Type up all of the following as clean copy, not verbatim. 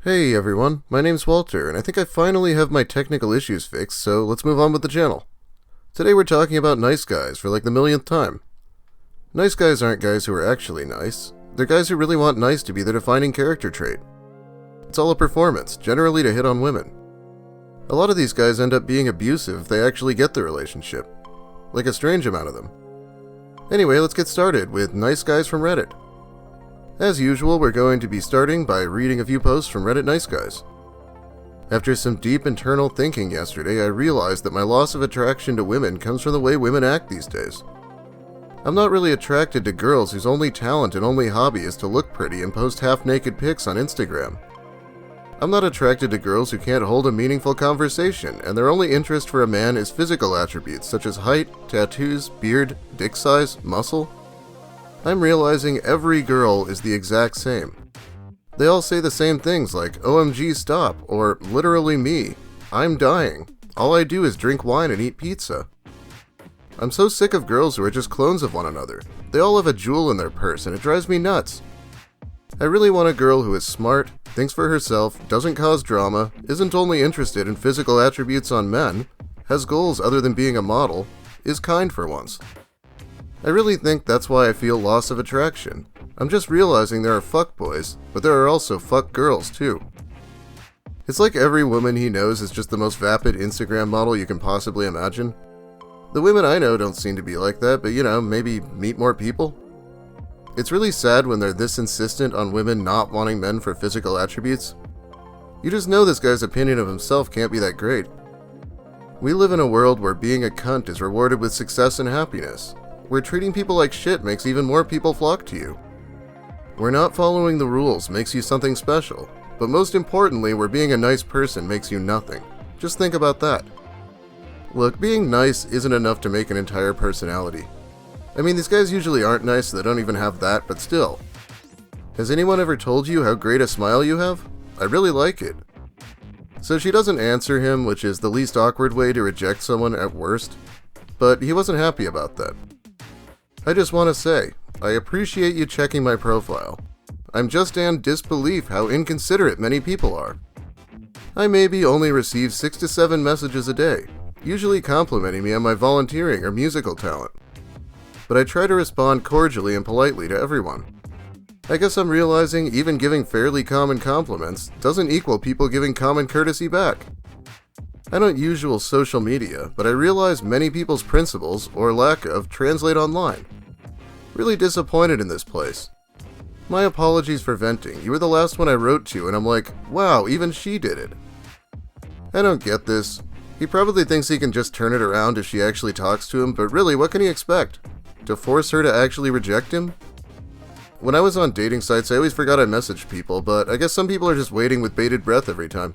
Hey everyone, my name's Walter, and I think I finally have my technical issues fixed, so let's move on with the channel. Today we're talking about nice guys for like the millionth time. Nice guys aren't guys who are actually nice. They're guys who really want nice to be their defining character trait. It's all a performance, generally to hit on women. A lot of these guys end up being abusive if they actually get the relationship. Like a strange amount of them. Anyway, let's get started with nice guys from Reddit. As usual, we're going to be starting by reading a few posts from Reddit Nice Guys. After some deep internal thinking yesterday, I realized that my loss of attraction to women comes from the way women act these days. I'm not really attracted to girls whose only talent and only hobby is to look pretty and post half-naked pics on Instagram. I'm not attracted to girls who can't hold a meaningful conversation, and their only interest for a man is physical attributes such as height, tattoos, beard, dick size, muscle. I'm realizing every girl is the exact same. They all say the same things like, OMG stop, or literally me, I'm dying, all I do is drink wine and eat pizza. I'm so sick of girls who are just clones of one another. They all have a jewel in their purse and it drives me nuts. I really want a girl who is smart, thinks for herself, doesn't cause drama, isn't only interested in physical attributes on men, has goals other than being a model, is kind for once. I really think that's why I feel loss of attraction. I'm just realizing there are fuckboys, but there are also fuck girls too. It's like every woman he knows is just the most vapid Instagram model you can possibly imagine. The women I know don't seem to be like that, but maybe meet more people. It's really sad when they're this insistent on women not wanting men for physical attributes. You just know this guy's opinion of himself can't be that great. We live in a world where being a cunt is rewarded with success and happiness, where treating people like shit makes even more people flock to you. Where not following the rules makes you something special, but most importantly, where being a nice person makes you nothing. Just think about that. Look, being nice isn't enough to make an entire personality. I mean, these guys usually aren't nice, so they don't even have that, but still. Has anyone ever told you how great a smile you have? I really like it. So she doesn't answer him, which is the least awkward way to reject someone at worst, but he wasn't happy about that. I just want to say, I appreciate you checking my profile. I'm just in disbelief how inconsiderate many people are. I maybe only receive 6 to 7 messages a day, usually complimenting me on my volunteering or musical talent. But I try to respond cordially and politely to everyone. I guess I'm realizing even giving fairly common compliments doesn't equal people giving common courtesy back. I don't use social media, but I realize many people's principles, or lack of, translate online. Really disappointed in this place. My apologies for venting. You were the last one I wrote to, and I'm like, wow, even she did it. I don't get this. He probably thinks he can just turn it around if she actually talks to him, but really, what can he expect? To force her to actually reject him? When I was on dating sites, I always forgot I messaged people, but I guess some people are just waiting with bated breath every time.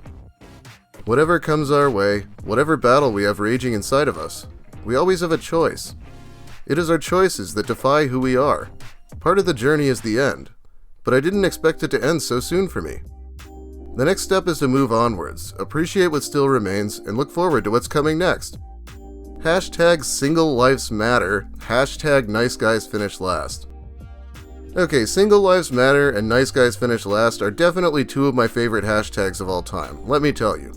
Whatever comes our way, whatever battle we have raging inside of us, we always have a choice. It is our choices that define who we are. Part of the journey is the end, but I didn't expect it to end so soon for me. The next step is to move onwards, appreciate what still remains, and look forward to what's coming next. Hashtag single lives matter, hashtag nice guys finish last. Okay, single lives matter and nice guys finish last are definitely two of my favorite hashtags of all time, let me tell you.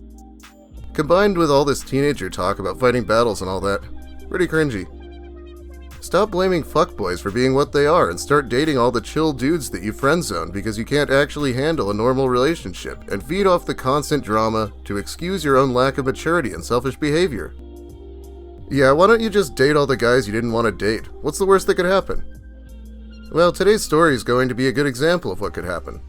Combined with all this teenager talk about fighting battles and all that, pretty cringy. Stop blaming fuckboys for being what they are and start dating all the chill dudes that you friend-zone because you can't actually handle a normal relationship, and feed off the constant drama to excuse your own lack of maturity and selfish behavior. Yeah, why don't you just date all the guys you didn't want to date? What's the worst that could happen? Well, today's story is going to be a good example of what could happen.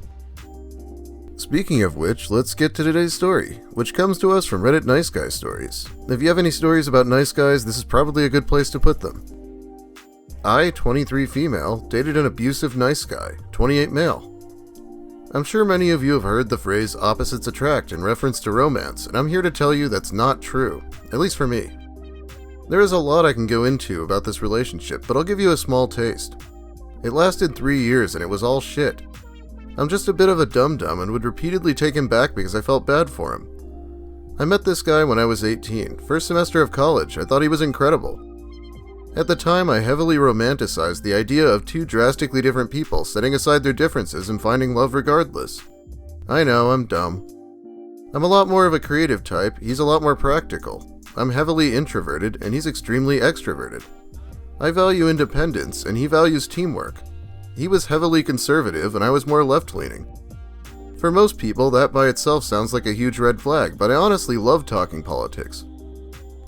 Speaking of which, let's get to today's story, which comes to us from Reddit Nice Guys Stories. If you have any stories about nice guys, this is probably a good place to put them. I, 23 female, dated an abusive nice guy, 28 male. I'm sure many of you have heard the phrase opposites attract in reference to romance, and I'm here to tell you that's not true, at least for me. There is a lot I can go into about this relationship, but I'll give you a small taste. It lasted 3 years and it was all shit. I'm just a bit of a dum-dum and would repeatedly take him back because I felt bad for him. I met this guy when I was 18, first semester of college. I thought he was incredible. At the time, I heavily romanticized the idea of two drastically different people setting aside their differences and finding love regardless. I know, I'm dumb. I'm a lot more of a creative type, he's a lot more practical. I'm heavily introverted, and he's extremely extroverted. I value independence, and he values teamwork. He was heavily conservative, and I was more left-leaning. For most people, that by itself sounds like a huge red flag, but I honestly love talking politics.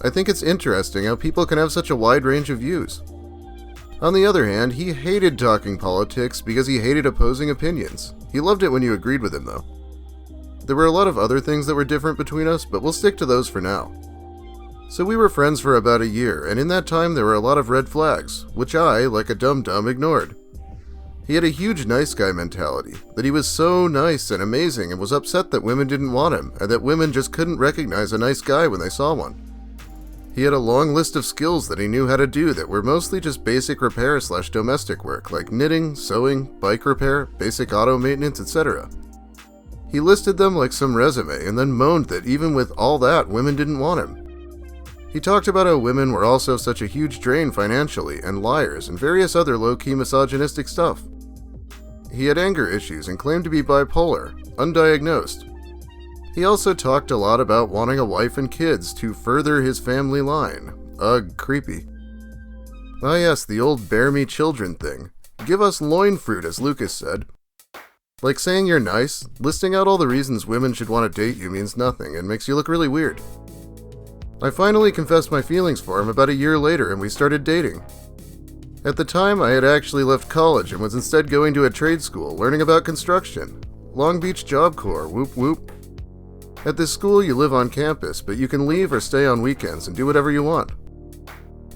I think it's interesting how people can have such a wide range of views. On the other hand, he hated talking politics because he hated opposing opinions. He loved it when you agreed with him, though. There were a lot of other things that were different between us, but we'll stick to those for now. So we were friends for about a year, and in that time there were a lot of red flags, which I, like a dum-dum, ignored. He had a huge nice guy mentality, that he was so nice and amazing and was upset that women didn't want him, and that women just couldn't recognize a nice guy when they saw one. He had a long list of skills that he knew how to do that were mostly just basic repair/domestic work, like knitting, sewing, bike repair, basic auto maintenance, etc. He listed them like some resume and then moaned that even with all that, women didn't want him. He talked about how women were also such a huge drain financially, and liars, and various other low-key misogynistic stuff. He had anger issues and claimed to be bipolar, undiagnosed. He also talked a lot about wanting a wife and kids to further his family line. Ugh, creepy. Ah yes, the old bear me children thing. Give us loin fruit, as Lucas said. Like saying you're nice, listing out all the reasons women should want to date you means nothing and makes you look really weird. I finally confessed my feelings for him about a year later and we started dating. At the time, I had actually left college and was instead going to a trade school, learning about construction. Long Beach Job Corps, whoop whoop. At this school, you live on campus, but you can leave or stay on weekends and do whatever you want.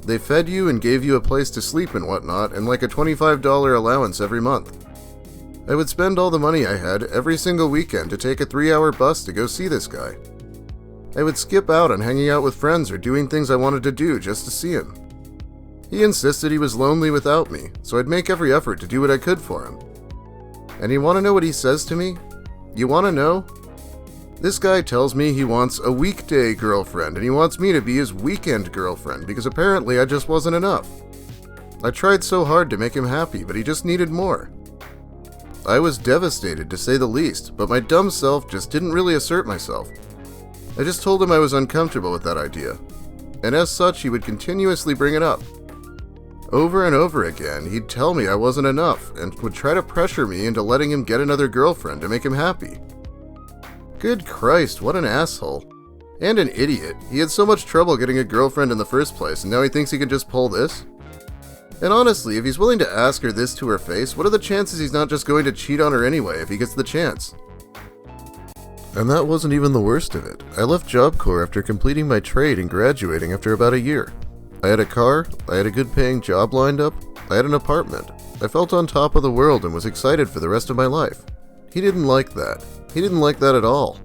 They fed you and gave you a place to sleep and whatnot, and like a $25 allowance every month. I would spend all the money I had every single weekend to take a 3-hour bus to go see this guy. I would skip out on hanging out with friends or doing things I wanted to do just to see him. He insisted he was lonely without me, so I'd make every effort to do what I could for him. And you want to know what he says to me? You want to know? This guy tells me he wants a weekday girlfriend and he wants me to be his weekend girlfriend because apparently I just wasn't enough. I tried so hard to make him happy, but he just needed more. I was devastated to say the least, but my dumb self just didn't really assert myself. I just told him I was uncomfortable with that idea, and as such he would continuously bring it up. Over and over again, he'd tell me I wasn't enough and would try to pressure me into letting him get another girlfriend to make him happy. Good Christ, what an asshole. And an idiot. He had so much trouble getting a girlfriend in the first place, and now he thinks he can just pull this? And honestly, if he's willing to ask her this to her face, what are the chances he's not just going to cheat on her anyway if he gets the chance? And that wasn't even the worst of it. I left Job Corps after completing my trade and graduating after about a year. I had a car, I had a good paying job lined up, I had an apartment. I felt on top of the world and was excited for the rest of my life. He didn't like that. He didn't like that at all.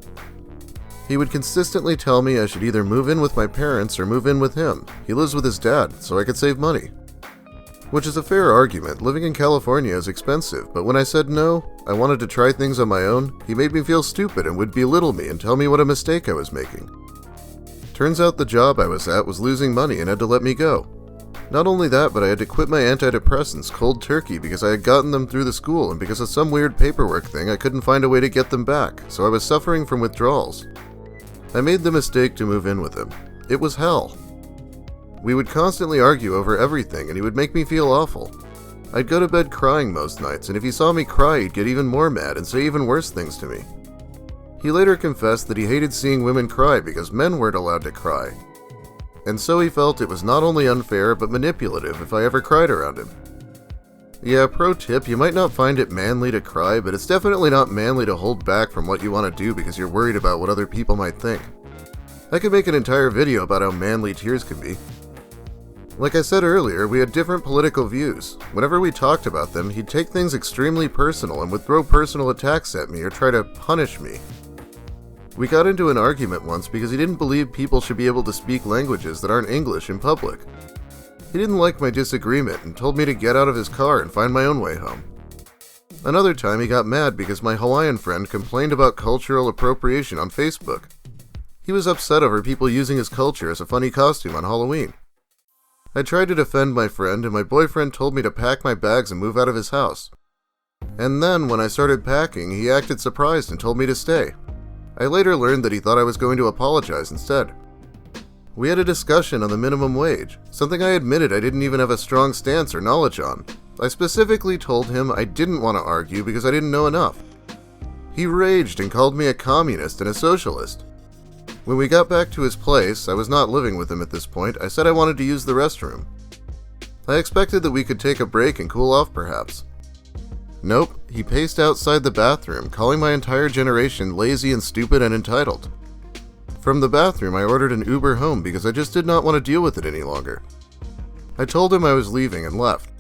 He would consistently tell me I should either move in with my parents or move in with him. He lives with his dad, so I could save money. Which is a fair argument. Living in California is expensive, but when I said no, I wanted to try things on my own, he made me feel stupid and would belittle me and tell me what a mistake I was making. Turns out the job I was at was losing money and had to let me go. Not only that, but I had to quit my antidepressants cold turkey because I had gotten them through the school, and because of some weird paperwork thing I couldn't find a way to get them back, so I was suffering from withdrawals. I made the mistake to move in with him. It was hell. We would constantly argue over everything and he would make me feel awful. I'd go to bed crying most nights, and if he saw me cry he'd get even more mad and say even worse things to me. He later confessed that he hated seeing women cry because men weren't allowed to cry. And so he felt it was not only unfair but manipulative if I ever cried around him. Yeah, pro tip, you might not find it manly to cry, but it's definitely not manly to hold back from what you want to do because you're worried about what other people might think. I could make an entire video about how manly tears can be. Like I said earlier, we had different political views. Whenever we talked about them, he'd take things extremely personal and would throw personal attacks at me or try to punish me. We got into an argument once because he didn't believe people should be able to speak languages that aren't English in public. He didn't like my disagreement and told me to get out of his car and find my own way home. Another time he got mad because my Hawaiian friend complained about cultural appropriation on Facebook. He was upset over people using his culture as a funny costume on Halloween. I tried to defend my friend and my boyfriend told me to pack my bags and move out of his house. And then, when I started packing, he acted surprised and told me to stay. I later learned that he thought I was going to apologize instead. We had a discussion on the minimum wage, something I admitted I didn't even have a strong stance or knowledge on. I specifically told him I didn't want to argue because I didn't know enough. He raged and called me a communist and a socialist. When we got back to his place, I was not living with him at this point, I said I wanted to use the restroom. I expected that we could take a break and cool off perhaps. Nope, he paced outside the bathroom, calling my entire generation lazy and stupid and entitled. From the bathroom, I ordered an Uber home because I just did not want to deal with it any longer. I told him I was leaving and left.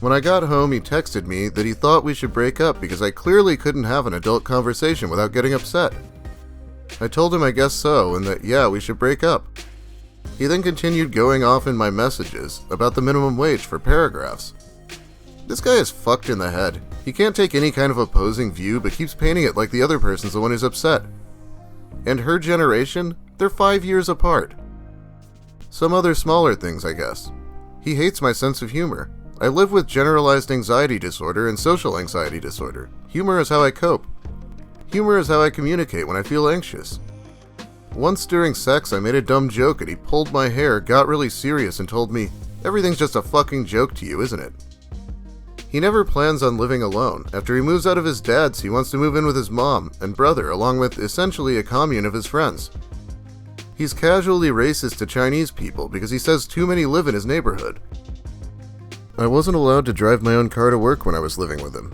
When I got home, he texted me that he thought we should break up because I clearly couldn't have an adult conversation without getting upset. I told him I guess so, and that yeah, we should break up. He then continued going off in my messages about the minimum wage for paragraphs. This guy is fucked in the head. He can't take any kind of opposing view but keeps painting it like the other person's the one who's upset. And her generation? They're 5 years apart. Some other smaller things, I guess. He hates my sense of humor. I live with generalized anxiety disorder and social anxiety disorder. Humor is how I cope. Humor is how I communicate when I feel anxious. Once during sex, I made a dumb joke and he pulled my hair, got really serious and told me, "Everything's just a fucking joke to you, isn't it?" He never plans on living alone. After he moves out of his dad's, he wants to move in with his mom and brother, along with essentially a commune of his friends. He's casually racist to Chinese people because he says too many live in his neighborhood. I wasn't allowed to drive my own car to work when I was living with him.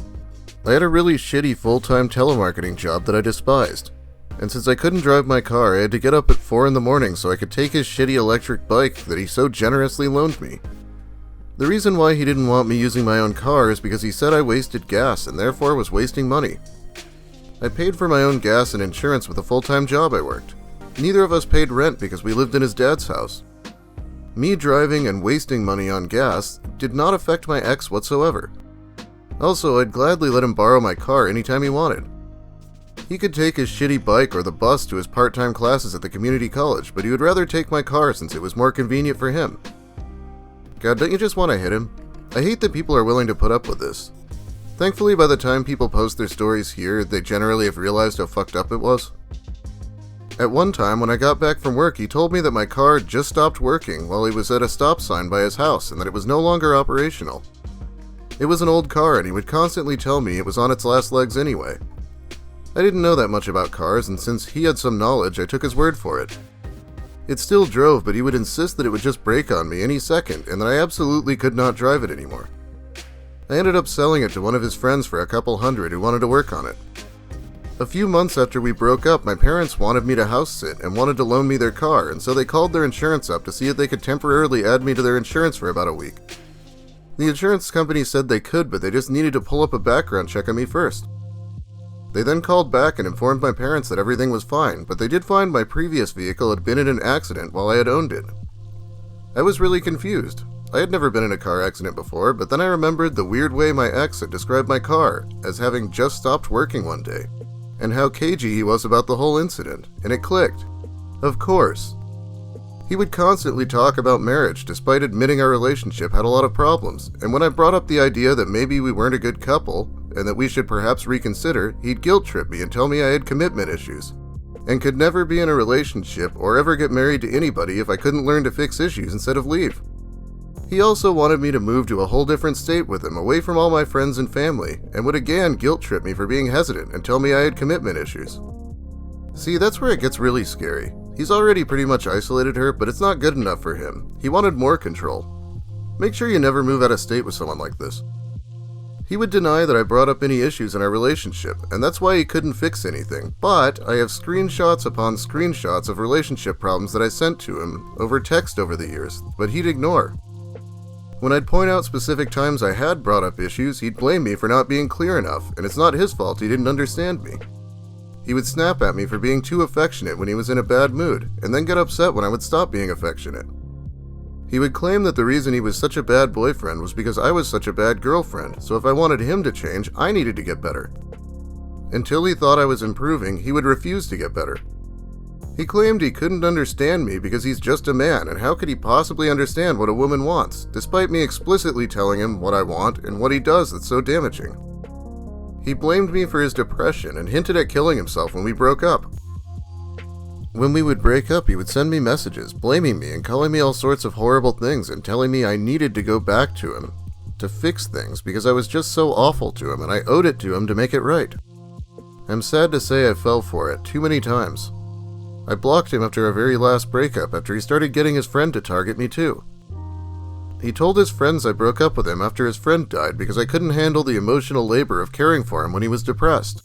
I had a really shitty full-time telemarketing job that I despised. And since I couldn't drive my car, I had to get up at 4 in the morning so I could take his shitty electric bike that he so generously loaned me. The reason why he didn't want me using my own car is because he said I wasted gas and therefore was wasting money. I paid for my own gas and insurance with a full-time job I worked. Neither of us paid rent because we lived in his dad's house. Me driving and wasting money on gas did not affect my ex whatsoever. Also, I'd gladly let him borrow my car anytime he wanted. He could take his shitty bike or the bus to his part-time classes at the community college, but he would rather take my car since it was more convenient for him. God, don't you just want to hit him? I hate that people are willing to put up with this. Thankfully, by the time people post their stories here, they generally have realized how fucked up it was. At one time, when I got back from work, he told me that my car just stopped working while he was at a stop sign by his house and that it was no longer operational. It was an old car and he would constantly tell me it was on its last legs anyway. I didn't know that much about cars, and since he had some knowledge, I took his word for it. It still drove, but he would insist that it would just break on me any second and that I absolutely could not drive it anymore. I ended up selling it to one of his friends for a couple hundred who wanted to work on it. A few months after we broke up, my parents wanted me to house sit and wanted to loan me their car, and so they called their insurance up to see if they could temporarily add me to their insurance for about a week. The insurance company said they could, but they just needed to pull up a background check on me first. They then called back and informed my parents that everything was fine, but they did find my previous vehicle had been in an accident while I had owned it. I was really confused. I had never been in a car accident before, but then I remembered the weird way my ex had described my car as having just stopped working one day, and how cagey he was about the whole incident, and it clicked. Of course. He would constantly talk about marriage despite admitting our relationship had a lot of problems, and when I brought up the idea that maybe we weren't a good couple, and that we should perhaps reconsider, he'd guilt-trip me and tell me I had commitment issues, and could never be in a relationship or ever get married to anybody if I couldn't learn to fix issues instead of leave. He also wanted me to move to a whole different state with him, away from all my friends and family, and would again guilt-trip me for being hesitant and tell me I had commitment issues. See, that's where it gets really scary. He's already pretty much isolated her, but it's not good enough for him. He wanted more control. Make sure you never move out of state with someone like this. He would deny that I brought up any issues in our relationship, and that's why he couldn't fix anything, but I have screenshots upon screenshots of relationship problems that I sent to him over text over the years, but he'd ignore. When I'd point out specific times I had brought up issues, he'd blame me for not being clear enough, and it's not his fault he didn't understand me. He would snap at me for being too affectionate when he was in a bad mood, and then get upset when I would stop being affectionate. He would claim that the reason he was such a bad boyfriend was because I was such a bad girlfriend, so if I wanted him to change, I needed to get better. Until he thought I was improving, he would refuse to get better. He claimed he couldn't understand me because he's just a man, and how could he possibly understand what a woman wants, despite me explicitly telling him what I want and what he does that's so damaging. He blamed me for his depression and hinted at killing himself when we broke up. When we would break up, he would send me messages, blaming me and calling me all sorts of horrible things and telling me I needed to go back to him to fix things because I was just so awful to him and I owed it to him to make it right. I'm sad to say I fell for it too many times. I blocked him after our very last breakup after he started getting his friend to target me too. He told his friends I broke up with him after his friend died because I couldn't handle the emotional labor of caring for him when he was depressed.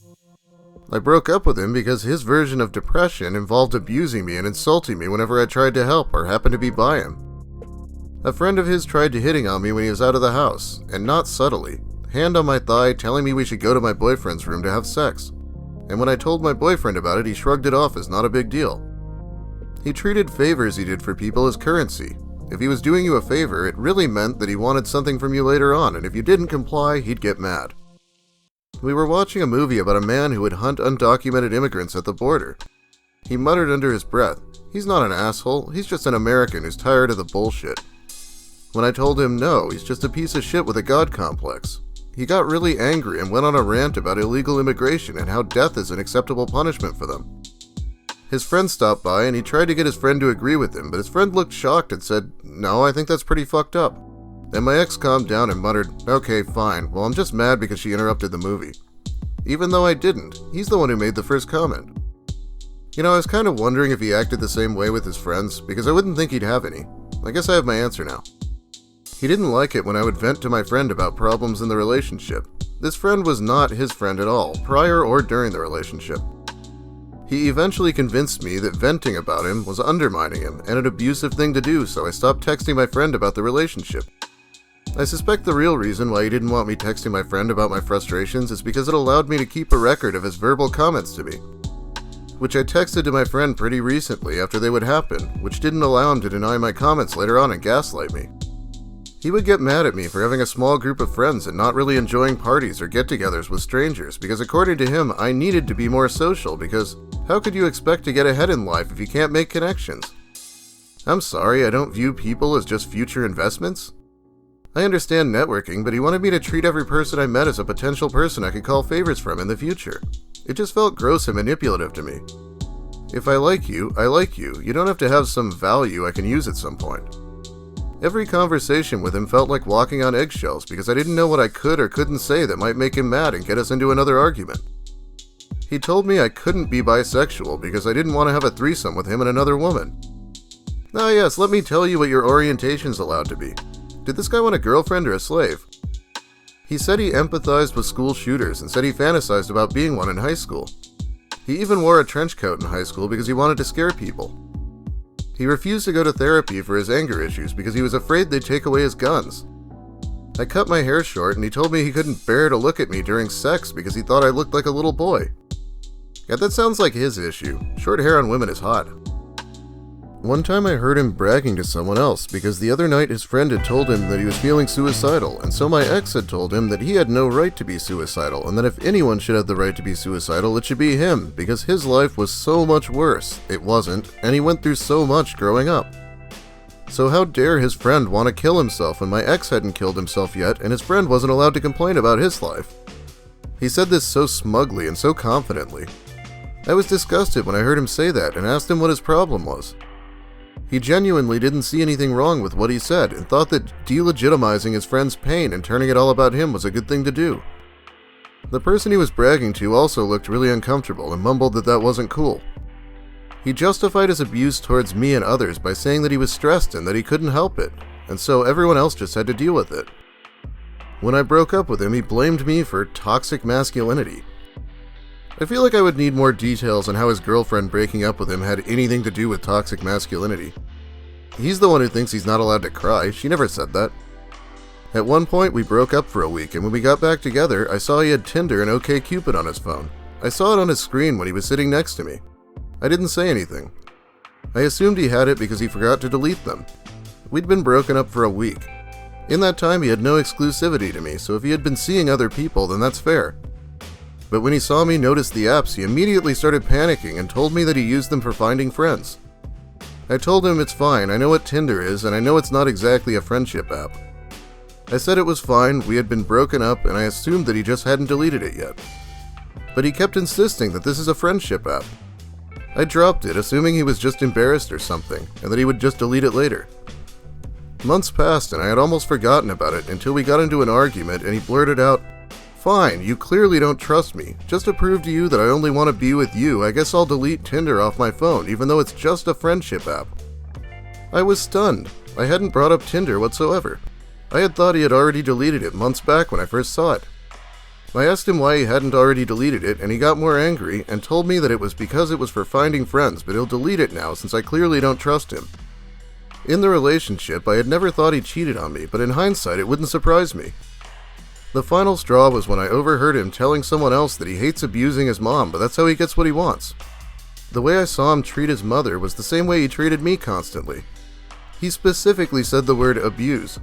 I broke up with him because his version of depression involved abusing me and insulting me whenever I tried to help or happened to be by him. A friend of his tried to hitting on me when he was out of the house, and not subtly, hand on my thigh telling me we should go to my boyfriend's room to have sex. And when I told my boyfriend about it, he shrugged it off as not a big deal. He treated favors he did for people as currency. If he was doing you a favor, it really meant that he wanted something from you later on, and if you didn't comply, he'd get mad. We were watching a movie about a man who would hunt undocumented immigrants at the border. He muttered under his breath, "He's not an asshole, he's just an American who's tired of the bullshit." When I told him no, he's just a piece of shit with a god complex, he got really angry and went on a rant about illegal immigration and how death is an acceptable punishment for them. His friend stopped by and he tried to get his friend to agree with him, but his friend looked shocked and said, "No, I think that's pretty fucked up." And my ex calmed down and muttered, "Okay, fine, well I'm just mad because she interrupted the movie." Even though I didn't, he's the one who made the first comment. You know, I was kind of wondering if he acted the same way with his friends, because I wouldn't think he'd have any. I guess I have my answer now. He didn't like it when I would vent to my friend about problems in the relationship. This friend was not his friend at all, prior or during the relationship. He eventually convinced me that venting about him was undermining him and an abusive thing to do, so I stopped texting my friend about the relationship. I suspect the real reason why he didn't want me texting my friend about my frustrations is because it allowed me to keep a record of his verbal comments to me, which I texted to my friend pretty recently after they would happen, which didn't allow him to deny my comments later on and gaslight me. He would get mad at me for having a small group of friends and not really enjoying parties or get-togethers with strangers because according to him, I needed to be more social because how could you expect to get ahead in life if you can't make connections? I'm sorry, I don't view people as just future investments. I understand networking, but he wanted me to treat every person I met as a potential person I could call favors from in the future. It just felt gross and manipulative to me. If I like you, I like you. You don't have to have some value I can use at some point. Every conversation with him felt like walking on eggshells because I didn't know what I could or couldn't say that might make him mad and get us into another argument. He told me I couldn't be bisexual because I didn't want to have a threesome with him and another woman. Ah yes, let me tell you what your orientation's allowed to be. Did this guy want a girlfriend or a slave? He said he empathized with school shooters and said he fantasized about being one in high school. He even wore a trench coat in high school because he wanted to scare people. He refused to go to therapy for his anger issues because he was afraid they'd take away his guns. I cut my hair short and he told me he couldn't bear to look at me during sex because he thought I looked like a little boy. Yeah, that sounds like his issue. Short hair on women is hot. One time I heard him bragging to someone else because the other night his friend had told him that he was feeling suicidal, and so my ex had told him that he had no right to be suicidal and that if anyone should have the right to be suicidal, it should be him because his life was so much worse. It wasn't, and he went through so much growing up. So how dare his friend want to kill himself when my ex hadn't killed himself yet and his friend wasn't allowed to complain about his life? He said this so smugly and so confidently. I was disgusted when I heard him say that and asked him what his problem was. He genuinely didn't see anything wrong with what he said and thought that delegitimizing his friend's pain and turning it all about him was a good thing to do. The person he was bragging to also looked really uncomfortable and mumbled that that wasn't cool. He justified his abuse towards me and others by saying that he was stressed and that he couldn't help it, and so everyone else just had to deal with it. When I broke up with him, he blamed me for toxic masculinity. I feel like I would need more details on how his girlfriend breaking up with him had anything to do with toxic masculinity. He's the one who thinks he's not allowed to cry. She never said that. At one point, we broke up for a week, and when we got back together, I saw he had Tinder and OkCupid on his phone. I saw it on his screen when he was sitting next to me. I didn't say anything. I assumed he had it because he forgot to delete them. We'd been broken up for a week. In that time, he had no exclusivity to me, so if he had been seeing other people, then that's fair. But when he saw me notice the apps, he immediately started panicking and told me that he used them for finding friends. I told him it's fine, I know what Tinder is, and I know it's not exactly a friendship app. I said it was fine, we had been broken up, and I assumed that he just hadn't deleted it yet. But he kept insisting that this is a friendship app. I dropped it, assuming he was just embarrassed or something, and that he would just delete it later. Months passed, and I had almost forgotten about it until we got into an argument and he blurted out, "Fine, you clearly don't trust me. Just to prove to you that I only want to be with you, I guess I'll delete Tinder off my phone, even though it's just a friendship app." I was stunned. I hadn't brought up Tinder whatsoever. I had thought he had already deleted it months back when I first saw it. I asked him why he hadn't already deleted it, and he got more angry and told me that it was because it was for finding friends, but he'll delete it now since I clearly don't trust him. In the relationship, I had never thought he cheated on me, but in hindsight, it wouldn't surprise me. The final straw was when I overheard him telling someone else that he hates abusing his mom, but that's how he gets what he wants. The way I saw him treat his mother was the same way he treated me constantly. He specifically said the word abuse.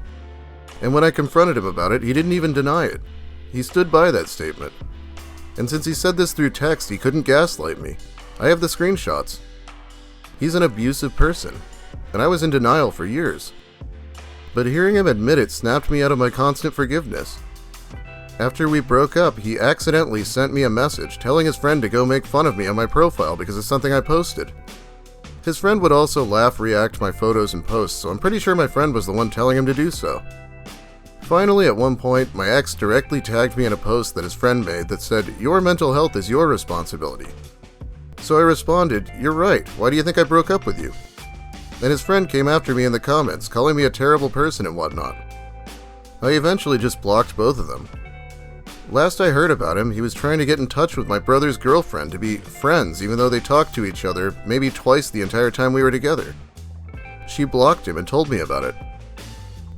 And when I confronted him about it, he didn't even deny it. He stood by that statement. And since he said this through text, he couldn't gaslight me. I have the screenshots. He's an abusive person, and I was in denial for years. But hearing him admit it snapped me out of my constant forgiveness. After we broke up, he accidentally sent me a message telling his friend to go make fun of me on my profile because of something I posted. His friend would also react to my photos and posts, so I'm pretty sure my friend was the one telling him to do so. Finally, at one point, my ex directly tagged me in a post that his friend made that said, "Your mental health is your responsibility." So I responded, "You're right, why do you think I broke up with you?" And his friend came after me in the comments, calling me a terrible person and whatnot. I eventually just blocked both of them. Last I heard about him, he was trying to get in touch with my brother's girlfriend to be friends, even though they talked to each other maybe twice the entire time we were together. She blocked him and told me about it.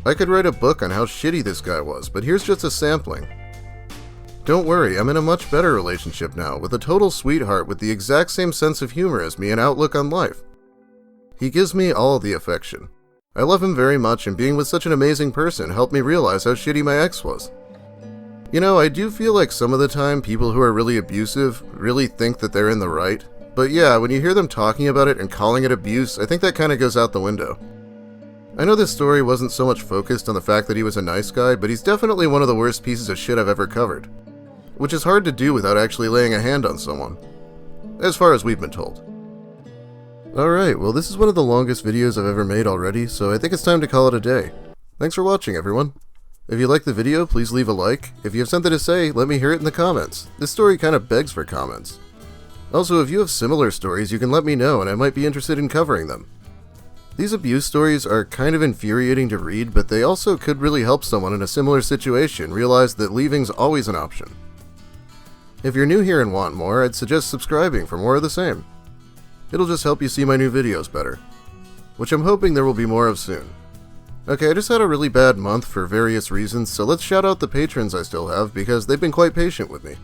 I could write a book on how shitty this guy was, but here's just a sampling. Don't worry, I'm in a much better relationship now, with a total sweetheart with the exact same sense of humor as me and outlook on life. He gives me all the affection. I love him very much, and being with such an amazing person helped me realize how shitty my ex was. You know, I do feel like some of the time people who are really abusive really think that they're in the right. But yeah, when you hear them talking about it and calling it abuse, I think that kind of goes out the window. I know this story wasn't so much focused on the fact that he was a nice guy, but he's definitely one of the worst pieces of shit I've ever covered. Which is hard to do without actually laying a hand on someone. As far as we've been told. Alright, well this is one of the longest videos I've ever made already, so I think it's time to call it a day. Thanks for watching, everyone. If you liked the video, please leave a like. If you have something to say, let me hear it in the comments. This story kind of begs for comments. Also, if you have similar stories, you can let me know and I might be interested in covering them. These abuse stories are kind of infuriating to read, but they also could really help someone in a similar situation realize that leaving's always an option. If you're new here and want more, I'd suggest subscribing for more of the same. It'll just help you see my new videos better. Which I'm hoping there will be more of soon. Okay, I just had a really bad month for various reasons, so let's shout out the patrons I still have because they've been quite patient with me.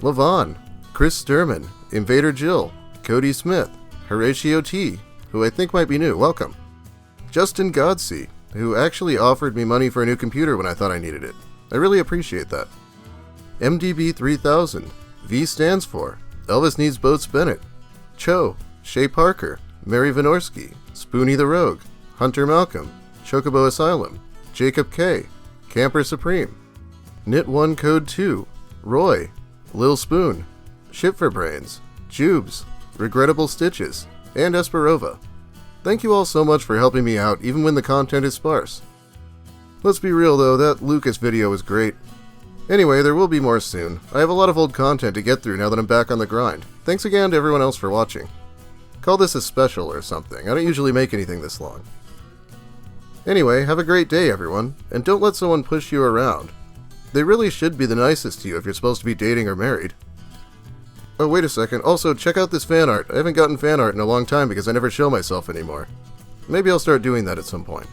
Lavon, Chris Sturman, Invader Jill, Cody Smith, Horatio T, who I think might be new, welcome. Justin Godsey, who actually offered me money for a new computer when I thought I needed it. I really appreciate that. MDB 3000, V stands for, Elvis Needs Boats Bennett, Cho, Shay Parker, Mary Vinorsky, Spoonie the Rogue, Hunter Malcolm, Chocobo Asylum, Jacob K, Camper Supreme, Knit1 Code 2, Roy, Lil Spoon, Ship for Brains, Jubes, Regrettable Stitches, and Esperova. Thank you all so much for helping me out even when the content is sparse. Let's be real though, that Lucas video was great. Anyway, there will be more soon. I have a lot of old content to get through now that I'm back on the grind. Thanks again to everyone else for watching. Call this a special or something, I don't usually make anything this long. Anyway, have a great day everyone, and don't let someone push you around. They really should be the nicest to you if you're supposed to be dating or married. Oh, wait a second. Also, check out this fan art. I haven't gotten fan art in a long time because I never show myself anymore. Maybe I'll start doing that at some point.